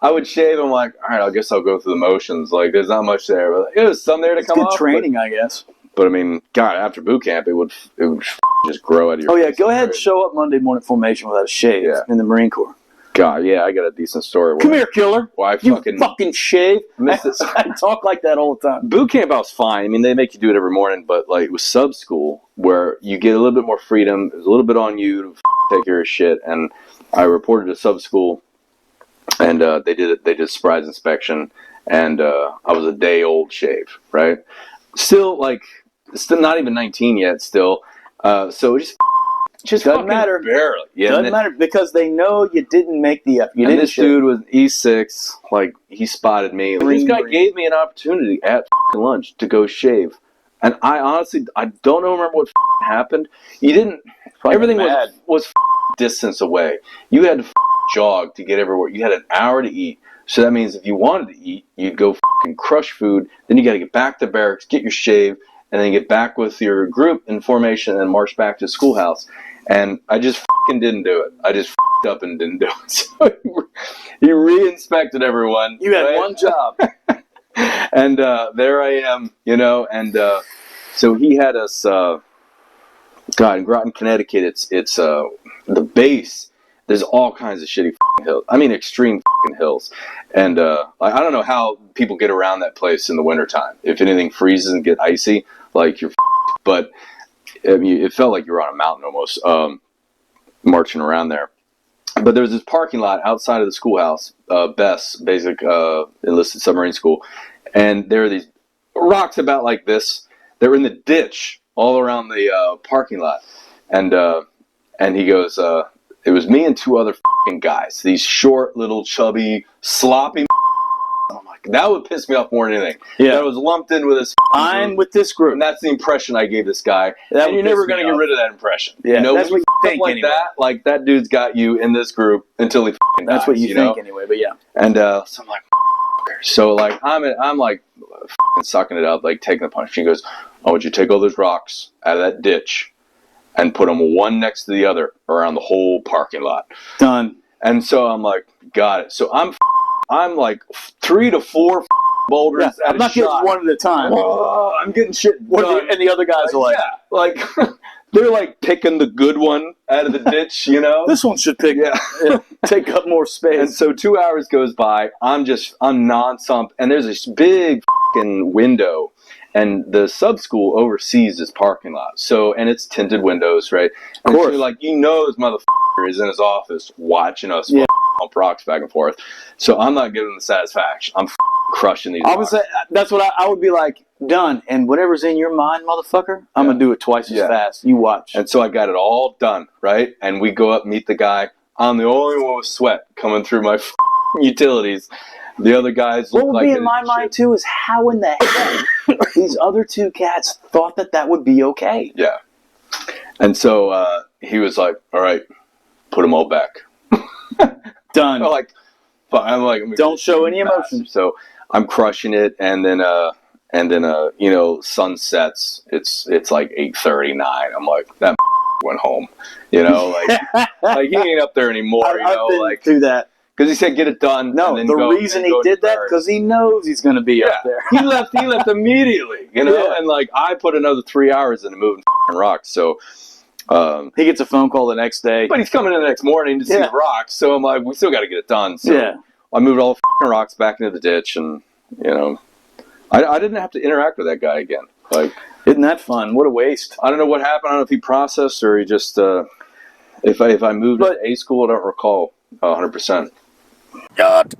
I would shave. I'm like, all right, I guess I'll go through the motions. Like, there's not much there. But there's some there to come off. Good training, I guess. But I mean, God, after boot camp, it would just grow out of your. Oh yeah, go ahead and show up Monday morning formation without a shave in the Marine Corps. God, yeah, I got a decent story. Come here, killer. Why you fucking shave? I talk like that all the time. Boot camp, I was fine. I mean, they make you do it every morning, but like with sub school, where you get a little bit more freedom, there's a little bit on you to take care of shit. And I reported to sub school, and they did a surprise inspection, and I was a day old shave, right? Still not even 19 yet. Still, so it just doesn't matter. Barely. Yeah, doesn't matter because they know you didn't make the effort. And this dude was E6. Like, he spotted me. This guy gave me an opportunity at lunch to go shave. And I honestly, I don't remember what happened. You didn't. Everything was distance away. You had to jog to get everywhere. You had an hour to eat. So that means if you wanted to eat, you'd go crush food. Then you got to get back to barracks, get your shave, and then get back with your group in formation and march back to the schoolhouse. And I just didn't do it. I just up and didn't do it. So he re-inspected everyone. You had one job. And there I am, and so he had us, in Groton, Connecticut, it's the base. There's all kinds of shitty hills. I mean, extreme hills. And I don't know how people get around that place in the wintertime. If anything freezes and get icy, like you're but I mean, it felt like you were on a mountain almost, marching around there. But there was this parking lot outside of the schoolhouse, BESS, Basic Enlisted Submarine School, and there are these rocks about like this. They were in the ditch all around the parking lot, and he goes, it was me and two other guys, these short, little, chubby, sloppy. I'm like, that would piss me off more than anything. Yeah, that was lumped in with this. I'm with this group, and that's the impression I gave this guy. And you're never going to get rid of that impression. Yeah, that's what you think like anyway. Like that dude's got you in this group until he dies. That's what you think anyway. But yeah, and so I'm like, so like I'm like sucking it up, like taking the punch. She goes, I want you to take all those rocks out of that ditch and put them one next to the other around the whole parking lot. Done. And so I'm like, got it. So I'm like 3 to 4 boulders at a shot. I'm not getting one at a time. Whoa, I'm getting shit done. And the other guys are like, like they're like picking the good one out of the ditch, This one should take up more space. And so 2 hours goes by. I'm non-sump, and there's this big window, and the sub school oversees this parking lot. So, and it's tinted windows, right? Of course. So, like, this motherfucker is in his office watching us pump rocks back and forth. So I'm not giving the satisfaction. I'm crushing these rocks. That's what I would be like, done. And whatever's in your mind, motherfucker, I'm going to do it twice as fast. You watch. And so I got it all done, right? And we go up, meet the guy. I'm the only one with sweat coming through my utilities. The other guys look like... What would be in my mind, too, is how in the hell these other two cats thought that would be okay. Yeah. And so he was like, all right, put them all back. Done. I'm like, don't show any emotion. So I'm crushing it, and then sun sets. It's like 8:39. I'm like, that went home. Like he ain't up there anymore. I've been through that. Because he said, get it done. No, the reason he did that, because he knows he's going to be up there. He left immediately, and like, I put another 3 hours into moving rocks, so... he gets a phone call the next day. But he's coming in the next morning to see the rocks, so I'm like, we still got to get it done. So I moved all the rocks back into the ditch, and, I didn't have to interact with that guy again. Like, isn't that fun? What a waste. I don't know what happened. I don't know if he processed or he just, if I moved to A school, I don't recall 100%. God.